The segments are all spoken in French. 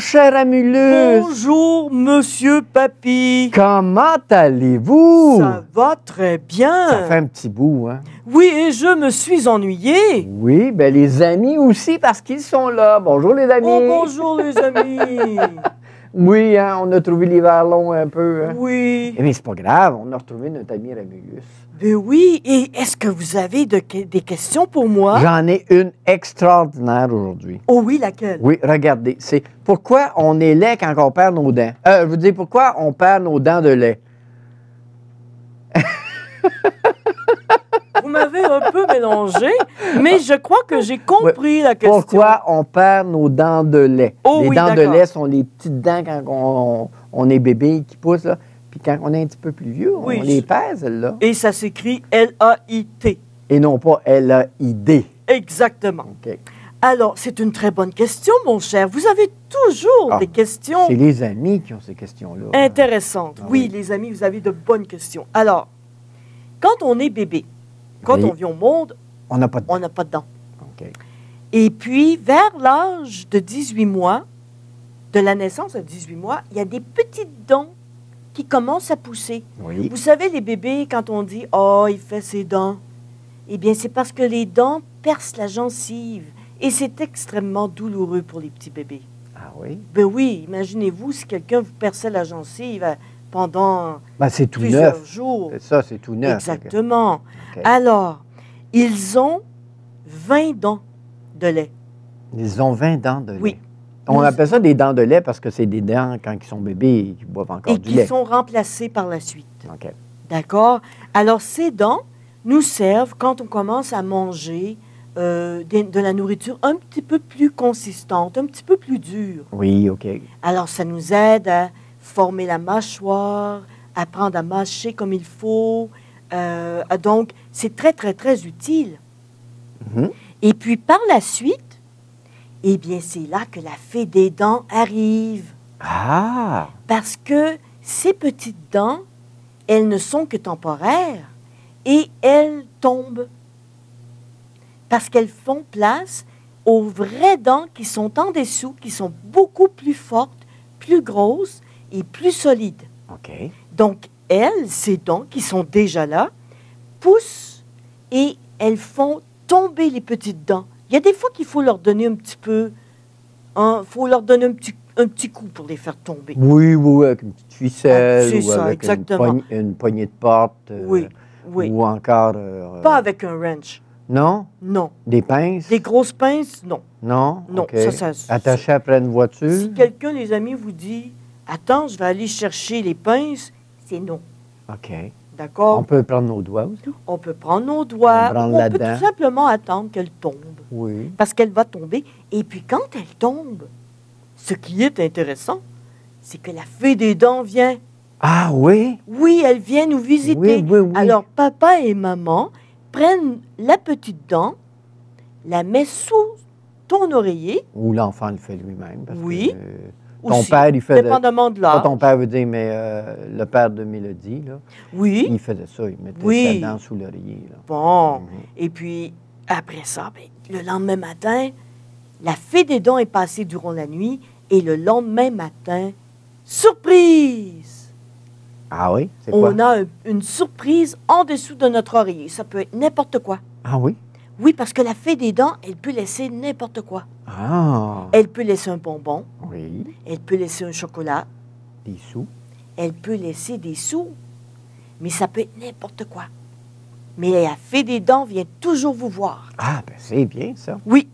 cher Amulus! Bonjour, monsieur Papy. Comment allez-vous? Ça va très bien. Ça fait un petit bout, hein? Oui, et je me suis ennuyé. Oui, ben les amis aussi, parce qu'ils sont là. Bonjour les amis! Oh, bonjour les amis. Oui, hein, on a trouvé l'hiver long un peu. Hein? Oui. Mais c'est pas grave, on a retrouvé notre ami Ramulus. Ben oui, et est-ce que vous avez des questions pour moi? J'en ai une extraordinaire aujourd'hui. Oh oui, laquelle? Oui, regardez, c'est pourquoi on est laid quand on perd nos dents. Je veux dire, pourquoi on perd nos dents de lait? Vous m'avez un peu mélangé, mais je crois que j'ai compris la question. Pourquoi on perd nos dents de lait? Oh, les oui, dents de d'accord. lait sont les petites dents quand on est bébé qui poussent, là. Puis quand on est un petit peu plus vieux, Oui, on les perd, celles-là. Et ça s'écrit L-A-I-T. Et non pas L-A-I-D. Exactement. OK. Alors, c'est une très bonne question, mon cher. Vous avez toujours des questions C'est les amis qui ont ces questions-là. intéressantes. Ah oui, oui. les amis, vous avez de bonnes questions. Alors, quand on est bébé, quand Oui. on vient au monde, On n'a pas de on n'a pas de dents. OK. Et puis, vers l'âge de 18 mois, de la naissance à 18 mois, il y a des petites dents qui commencent à pousser. Oui. Vous savez, les bébés, quand on dit « Oh, il fait ses dents », eh bien, c'est parce que les dents percent la gencive. Et c'est extrêmement douloureux pour les petits bébés. Ah oui? Ben oui, imaginez-vous si quelqu'un vous perçait la gencive pendant Ben, c'est tout plusieurs neuf. jours. C'est ça, c'est tout neuf. Exactement. OK. Alors, ils ont 20 dents de lait. Ils ont 20 dents de lait. Oui. On Nous- appelle ça des dents de lait parce que c'est des dents quand ils sont bébés ils boivent encore Et du qui lait. sont remplacés par la suite. OK. D'accord? Alors, ces dents nous servent quand on commence à manger de la nourriture un petit peu plus consistante, un petit peu plus dure. Oui, OK. Alors, ça nous aide à former la mâchoire, apprendre à mâcher comme il faut. Donc, c'est très, très, très utile. Mhm. Et puis, par la suite, eh bien, c'est là que la fée des dents arrive. Ah! Parce que ces petites dents, elles ne sont que temporaires et elles tombent. Parce qu'elles font place aux vraies dents qui sont en dessous, qui sont beaucoup plus fortes, plus grosses et plus solides. OK. Donc, elles, ces dents qui sont déjà là, poussent et elles font tomber les petites dents. Il y a des fois qu'il faut leur donner un petit peu, faut leur donner un petit coup pour les faire tomber. Oui, oui, avec une petite ficelle C'est ou ça, avec exactement. une poignée de porte. Oui, oui. Ou encore... Pas avec un wrench. Non? Non. Des pinces? Des grosses pinces, non. Non? Non, OK. ça- Attaché après une voiture? Si quelqu'un, les amis, vous dit « Attends, je vais aller chercher les pinces », c'est non. OK. D'accord? On peut prendre nos doigts aussi? On peut prendre nos doigts, On branle on peut là-dedans. tout simplement attendre qu'elle tombe. Oui. Parce qu'elle va tomber. Et puis quand elle tombe, ce qui est intéressant, c'est que la fée des dents vient. Ah oui? Oui, elle vient nous visiter. Oui, oui, oui. Alors papa et maman prennent la petite dent, la mettent sous ton oreiller, Ou l'enfant le fait lui-même. Parce Oui. Que, ton aussi, père, il fait... dépendamment de Pas l'âge. ton père veut dire, mais le père de Mélodie, là, Oui, il faisait ça. Il mettait Oui. sa dent sous l'oreiller. Là. bon. Mhm. Et puis, après ça, ben, le lendemain matin, la fée des dents est passée durant la nuit et le lendemain matin, surprise! Ah oui? C'est quoi? On a une surprise en dessous de notre oreiller. Ça peut être n'importe quoi. Ah oui? Oui, parce que la fée des dents, elle peut laisser n'importe quoi. Ah! Elle peut laisser un bonbon, Oui. elle peut laisser un chocolat, Des sous. elle peut laisser des sous, mais ça peut être n'importe quoi. Mais la fée des dents vient toujours vous voir. Ah, ben c'est bien, ça. Oui,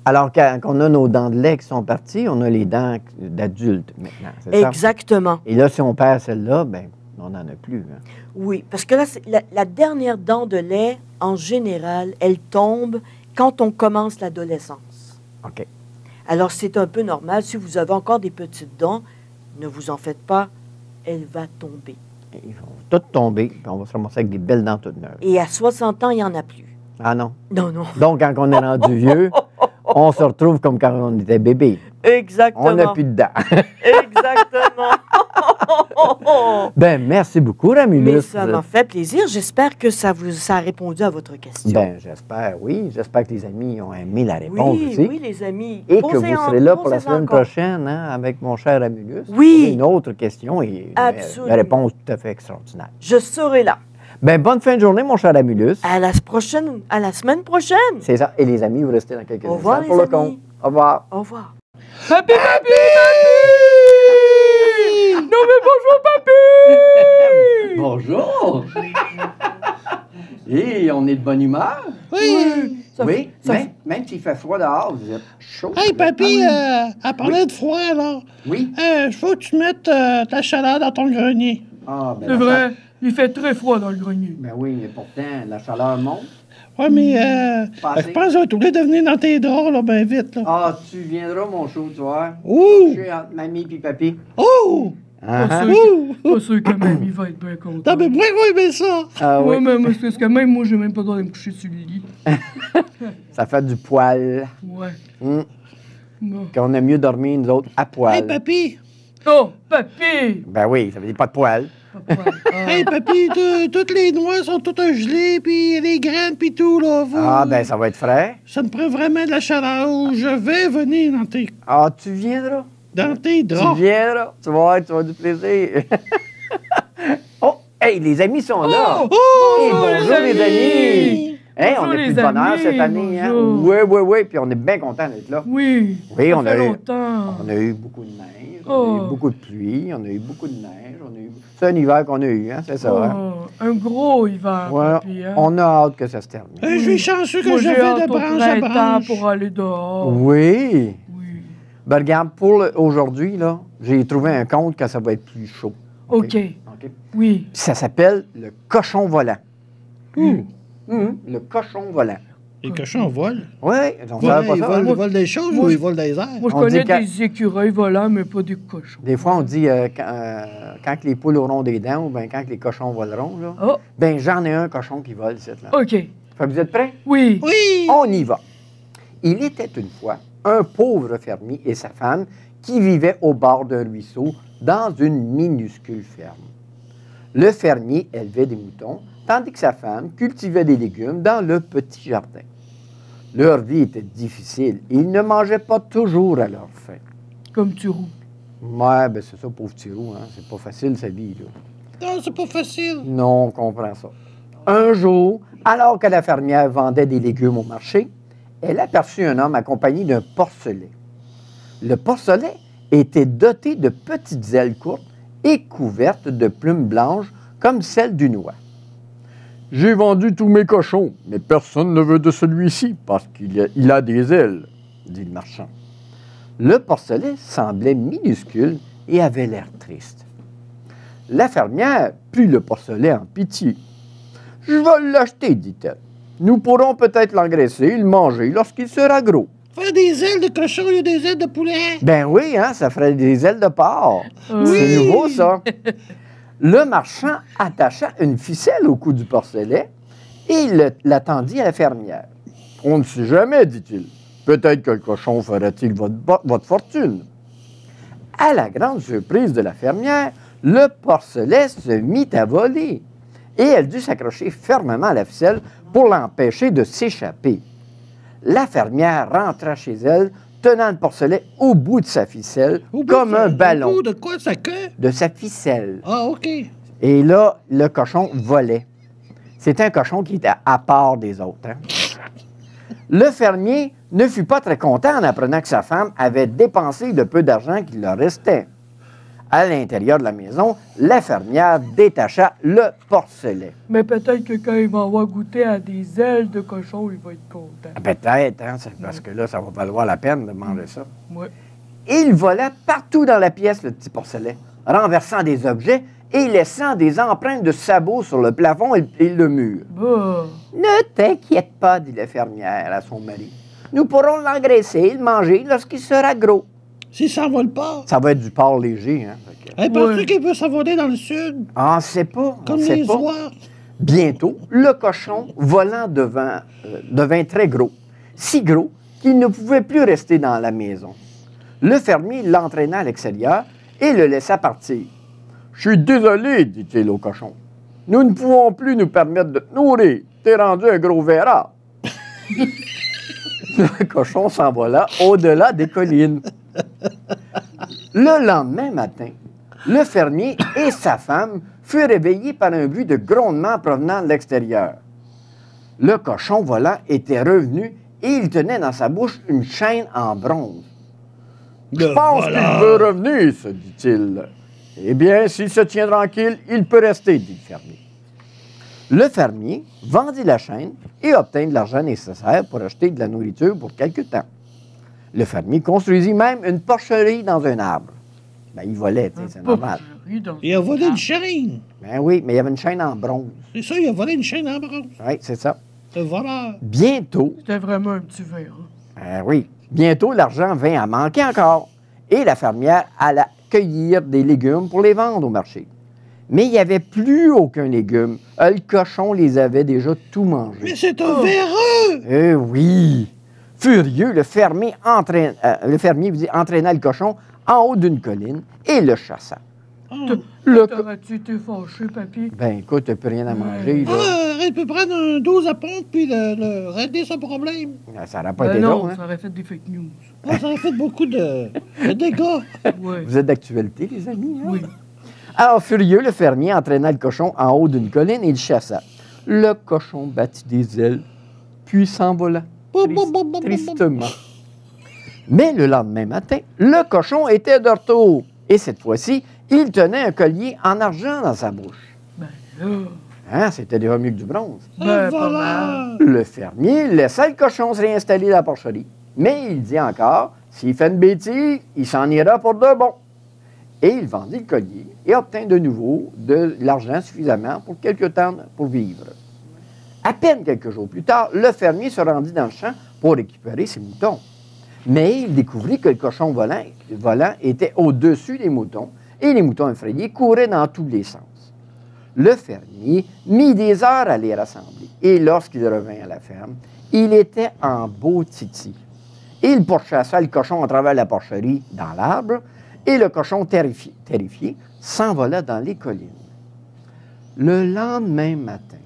Alors, quand on a nos dents de lait qui sont parties, on a les dents d'adultes maintenant, c'est ça? exactement. Et là, si on perd celle-là, ben on n'en a plus. Hein. Oui, parce que là, la dernière dent de lait, en général, elle tombe quand on commence l'adolescence. OK. Alors, c'est un peu normal. Si vous avez encore des petites dents, ne vous en faites pas, elle va tomber. Ils vont toutes tomber, puis on va se ramasser avec des belles dents toutes neuves. Et à 60 ans, il n'y en a plus. Ah non? Non, non. Donc, quand on est rendu vieux, on se retrouve comme quand on était bébé. Exactement. On n'a plus de dents. Exactement. Ben, merci beaucoup, Ramulus. Mais ça m'a fait plaisir. J'espère que ça a répondu à votre question. Ben, j'espère, oui. J'espère que les amis ont aimé la réponse oui, aussi. oui, les amis. Et que vous serez là pour la posez-en semaine encore. prochaine, hein, avec mon cher Ramulus. Oui. Pour une autre question et Absolument. une réponse tout à fait extraordinaire. Je serai là. Ben, bonne fin de journée, mon cher Ramulus. À la semaine prochaine. C'est ça. Et les amis, vous restez dans quelques Au revoir, instants pour les le amis. compte. Au revoir. Au revoir. Papy, papy, papy! Non mais bonjour, papy! Bonjour! Et on est de bonne humeur? Oui! Oui, même s'il fait froid dehors, vous êtes chaud. Hey, papy, à parler de froid, alors, Oui? il faut que tu mettes ta chaleur dans ton grenier. Ah, ben, C'est vrai, il fait très froid dans le grenier. Ben oui, mais pourtant, la chaleur monte. Ouais, mais Passez. je pense que je vais être obligé de venir dans tes draps, là, ben vite, là. Ah, tu viendras, mon chou, tu vois. Ouh! Je suis entre mamie et papy. Oh! Ah, Pas sûr que même il va être bien content. Non, mais moi, je vais aimer ça. ah oui, Ouais, mais c'est parce que même moi, j'ai même pas le droit de me coucher sur le lit. ça fait du poil. Ouais. Qu'on aime mieux dormir, nous autres, à poil. Hey, papy! Oh, papy! Ben oui, ça veut dire pas de poil. Hey, papy, toutes les noix sont toutes gelées, puis les graines, puis tout, là. Ah, ben ça va être frais. Ça me prend vraiment de la chaleur. Je vais venir Ah, tu viendras. dans tes Tu draps. viendras. Tu vas avoir du plaisir. Oh, hey, les amis sont là. Oh! Hey, Bonjour, bonjour les amis. Hey, on Bonjour, a plus les de bonheur amis, cette année, hein? bonjour. Oui, oui, oui. Puis on est bien contents d'être là. Oui. Oui, ça on a fait eu- longtemps. On a eu beaucoup de neige, on a Oh. eu beaucoup de pluie, on a eu beaucoup de neige, on a eu... C'est un hiver qu'on a eu, hein, c'est ça, hein? Oh, un gros hiver, Ouais, papy. Hein? on a hâte que ça se termine. Je suis chanceux que Moi, je j'ai vais hâte de au branche à printemps branche. pour aller dehors. Oui. Oui. Ben regarde, pour aujourd'hui, là, j'ai trouvé un compte que ça va être plus chaud. OK. OK. Oui. Puis ça s'appelle le cochon volant. Le cochon volant. Les cochons volent. Oui, on savait pas Ils ça. volent, hein? volent des choses Moi, ou je- ils volent des airs? Moi, je On connais dit que- des écureuils volants, mais pas des cochons. Des fois, on dit quand les poules auront des dents ou bien quand les cochons voleront, là. Oh, Ben, j'en ai un cochon qui vole, cette là. OK. Fait que vous êtes prêts? Oui. Oui! On y va. Il était une fois un pauvre fermier et sa femme qui vivaient au bord d'un ruisseau dans une minuscule ferme. Le fermier élevait des moutons, tandis que sa femme cultivait des légumes dans le petit jardin. Leur vie était difficile et ils ne mangeaient pas toujours à leur faim. Comme tu roues. Ouais, ben c'est ça, pauvre petit roux, hein? C'est pas facile, sa vie, là. Non, c'est pas facile. Non, on comprend ça. Un jour, alors que la fermière vendait des légumes au marché, elle aperçut un homme accompagné d'un porcelet. Le porcelet était doté de petites ailes courtes et couvertes de plumes blanches comme celles d'une oie. « J'ai vendu tous mes cochons, mais personne ne veut de celui-ci parce qu'il a des ailes, » dit le marchand. Le porcelet semblait minuscule et avait l'air triste. La fermière prit le porcelet en pitié. « Je vais l'acheter, dit-elle. Nous pourrons peut-être l'engraisser et le manger lorsqu'il sera gros. » Faire des ailes de cochon, il y a des ailes de poulet. Ben oui, hein, ça ferait des ailes de porc. Oui. C'est nouveau, ça. Le marchand attacha une ficelle au cou du porcelet et la tendit à la fermière. « On ne sait jamais, dit-il. Peut-être que le cochon fera-t-il votre fortune. » À la grande surprise de la fermière, le porcelet se mit à voler et elle dut s'accrocher fermement à la ficelle pour l'empêcher de s'échapper. La fermière rentra chez elle, tenant le porcelet au bout de sa ficelle, Au bout comme de- un ballon Au bout de quoi, sa queue? de sa ficelle. Ah, OK. Et là, le cochon volait. C'était un cochon qui était à part des autres. Hein. Le fermier ne fut pas très content en apprenant que sa femme avait dépensé le peu d'argent qu'il leur restait. À l'intérieur de la maison, la fermière détacha le porcelet. Mais peut-être que quand il va avoir goûté à des ailes de cochon, il va être content. Peut-être, hein, c'est parce que là, ça va valoir la peine de manger ça. Ouais. Il volait partout dans la pièce, le petit porcelet, renversant des objets et laissant des empreintes de sabots sur le plafond et le mur. Bah. Ne t'inquiète pas, dit la fermière à son mari. Nous pourrons l'engraisser et le manger lorsqu'il sera gros. Si ça vole pas. Ça va être du porc léger, hein. Fait que- Hey, penses-tu Ouais. qu'il peut s'envoler dans le sud? Ah, on sait pas. Comme on sait les pas. oies? Bientôt, le cochon volant devint très gros. Si gros qu'il ne pouvait plus rester dans la maison. Le fermier l'entraîna à l'extérieur et le laissa partir. Je suis désolé, dit-il au cochon. Nous ne pouvons plus nous permettre de te nourrir. T'es rendu un gros verra. Le cochon s'envola au-delà des collines. Le lendemain matin, le fermier et sa femme furent réveillés par un bruit de grondement provenant de l'extérieur. Le cochon volant était revenu et il tenait dans sa bouche une chaîne en bronze. « Je pense qu'il veut revenir, se dit-il. Eh bien, s'il se tient tranquille, il peut rester, dit le fermier. Le fermier vendit la chaîne et obtint de l'argent nécessaire pour acheter de la nourriture pour quelque temps. Le fermier construisit même une porcherie dans un arbre. Ben, il volait, c'est normal. Il a volé une chaîne. Ben oui, mais il y avait une chaîne en bronze. C'est ça, il a volé une chaîne en bronze. Oui, c'est ça. Le voleur. C'était vraiment un petit verre. Ben oui. Bientôt, l'argent vint à manquer encore. Et la fermière alla cueillir des légumes pour les vendre au marché. Mais il n'y avait plus aucun légume. Le cochon les avait déjà tout mangés. Mais c'est un véreux! Eh oui! Furieux, le fermier entraîna le cochon en haut d'une colline et le chassa. T'aurais-tu été fâché, papy? Ben écoute, t'as plus rien à manger, là. Il peut prendre un 12 à pompe puis régler son problème. Ça n'aurait pas été non, drôle, hein? ça aurait fait des fake news. Ça a fait beaucoup de dégâts. Ouais. Vous êtes d'actualité, les amis? Hein? Oui. Alors, furieux, le fermier entraîna le cochon en haut d'une colline et le chassa. Le cochon battit des ailes, puis s'envola, tristement. Mais le lendemain matin, le cochon était de retour. Et cette fois-ci, il tenait un collier en argent dans sa bouche. Ben là... Hein, c'était déjà mieux que du bronze. Ben, pas mal. Le fermier laissa le cochon se réinstaller dans la porcherie. Mais il dit encore, s'il fait une bêtise, il s'en ira pour de bon. Et il vendit le collier et obtint de nouveau de l'argent suffisamment pour quelque temps pour vivre. À peine quelques jours plus tard, le fermier se rendit dans le champ pour récupérer ses moutons. Mais il découvrit que le cochon volant était au-dessus des moutons et les moutons effrayés couraient dans tous les sens. Le fermier mit des heures à les rassembler et lorsqu'il revint à la ferme, il était en beau titi. Il pourchassa le cochon à travers la porcherie dans l'arbre et le cochon, terrifié, s'envola dans les collines. Le lendemain matin,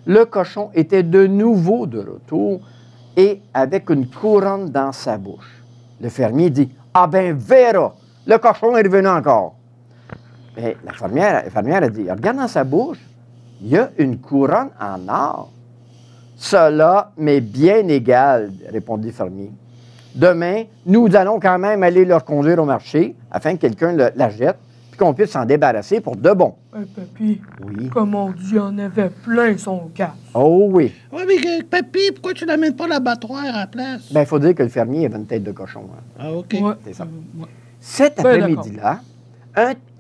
le cochon était de nouveau de retour et avec une couronne dans sa bouche. Le fermier dit, « Ah ben, verra, le cochon est revenu encore. » Mais la fermière a dit, « Regarde dans sa bouche, il y a une couronne en or. »« Cela m'est bien égal, » répondit le fermier. « Demain, nous allons quand même aller le conduire au marché afin que quelqu'un la jette puis qu'on puisse s'en débarrasser pour de bon. » Papy, Oui. comme on dit, il y en avait plein son casse. Oh oui. Oui, mais papy, pourquoi tu n'amènes pas l'abattoir à la place? Bien, il faut dire que le fermier avait une tête de cochon. Hein. Ah, OK. Ouais. C'est ça. Ouais. Cet Ben, après-midi-là,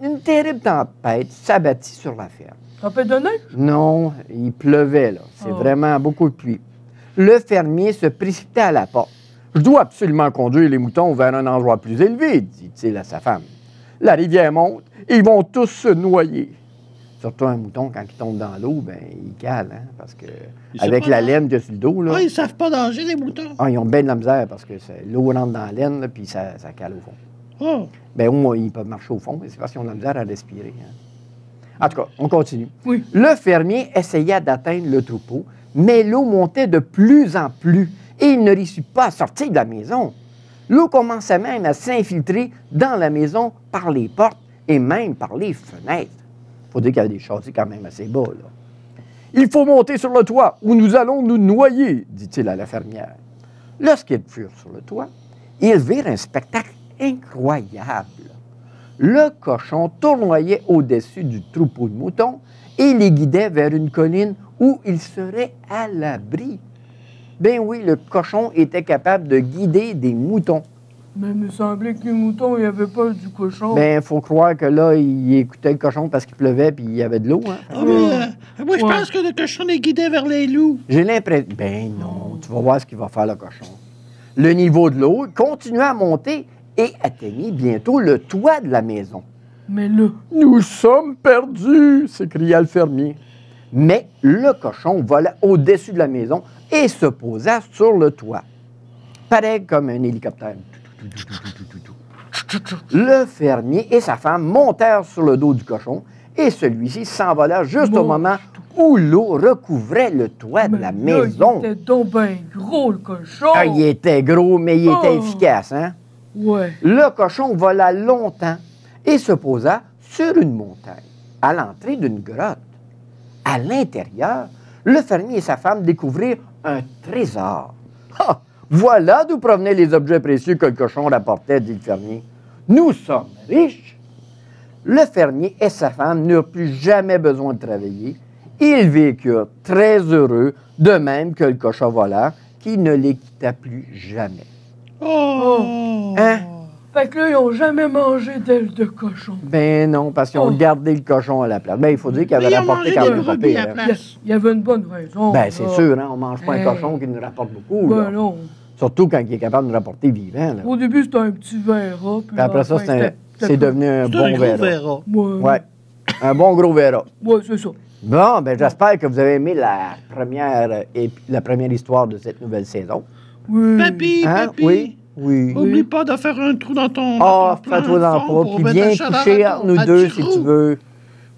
une terrible tempête s'abattit sur la ferme. Tempête de neige? Non, il pleuvait, là. C'est Oh. vraiment beaucoup de pluie. Le fermier se précipita à la porte. « Je dois absolument conduire les moutons vers un endroit plus élevé, dit-il à sa femme. La rivière monte et ils vont tous se noyer. » Surtout un mouton, quand il tombe dans l'eau, ben il cale, hein, parce que avec la laine qu'il y a sur le dos, là, Ah, ils savent pas nager, les moutons. ils ont bien de la misère parce que l'eau rentre dans la laine, là, puis ça cale au fond. Oh. Bien, au moins, ils peuvent marcher au fond, mais c'est parce qu'ils ont de la misère à respirer. Hein. En tout cas, on continue. Oui. Le fermier essaya d'atteindre le troupeau, mais l'eau montait de plus en plus et il ne réussit pas à sortir de la maison. L'eau commençait même à s'infiltrer dans la maison par les portes et même par les fenêtres. Il faut dire qu'il y avait des châssis quand même assez bas, là. « Il faut monter sur le toit ou nous allons nous noyer, dit-il à la fermière. Lorsqu'ils furent sur le toit, ils virent un spectacle incroyable. Le cochon tournoyait au-dessus du troupeau de moutons et les guidait vers une colline où il serait à l'abri. Ben oui, le cochon était capable de guider des moutons. Mais il me semblait que les moutons, il n'y avait pas du cochon. Ben, il faut croire que là, il écoutait le cochon parce qu'il pleuvait puis il y avait de l'eau. Hein? Ah, mais moi, je pense que le cochon est guidé vers les loups. J'ai l'impression... Ben non, tu vas voir ce qu'il va faire, le cochon. Le niveau de l'eau continua à monter et atteignit bientôt le toit de la maison. Mais là... Nous sommes perdus, s'écria le fermier. Mais le cochon vola au-dessus de la maison et se posa sur le toit. Pareil comme un hélicoptère. Le fermier et sa femme montèrent sur le dos du cochon et celui-ci s'envola juste au moment où l'eau recouvrait le toit de la maison. Il était donc bien gros, le cochon. Ah, il était gros, mais il était efficace, hein? Ouais. Le cochon vola longtemps et se posa sur une montagne, à l'entrée d'une grotte. À l'intérieur, le fermier et sa femme découvrirent un trésor. Ah, voilà d'où provenaient les objets précieux que le cochon rapportait, dit le fermier. Nous sommes riches. Le fermier et sa femme n'eurent plus jamais besoin de travailler. Ils vécurent très heureux, de même que le cochon volant, qui ne les quitta plus jamais. Oh! Hein? Fait que là, ils n'ont jamais mangé d'ailes de cochon. Ben non, parce qu'ils ont gardé le cochon à la place. Ben, il faut dire qu'il avait Mais ils ont rapporté mangé quand des même pas brebis pire, à la hein. place. Il y avait une bonne raison. Ben, c'est là. sûr, hein, on mange pas un Hey. cochon qui nous rapporte beaucoup. là. Ben non. Surtout quand il est capable de nous rapporter vivant. Là. Au début, c'était un petit verre. Puis après ça, c'est devenu un C'est bon un gros verra. verra. Ouais, un bon gros verra. Ouais, c'est ça. Bon, ben j'espère que vous avez aimé la première histoire de cette nouvelle saison. Oui. Papy, Hein? papy, Oui, oui. oublie pas de faire un trou dans ton Ah, plan fais-toi de dans fond pas, pour puis mettre viens la chaleur coucher à entre nous à deux petit si tu trou. veux.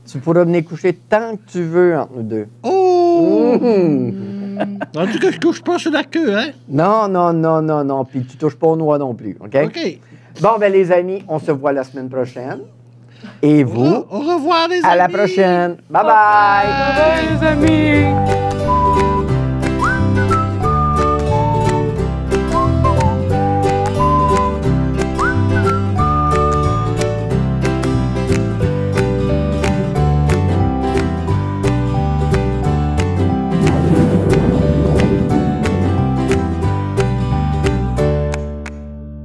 Tu pourras venir coucher tant que tu veux entre nous deux. Oh! Mhm. En tout cas, je touche pas sur la queue, hein? Non, non, non, non, non. Puis tu touches pas aux noix non plus, OK? OK. Bon, ben les amis, on se voit la semaine prochaine. Et vous, Au revoir, les amis. à la prochaine. Bye bye! Bye bye, les amis.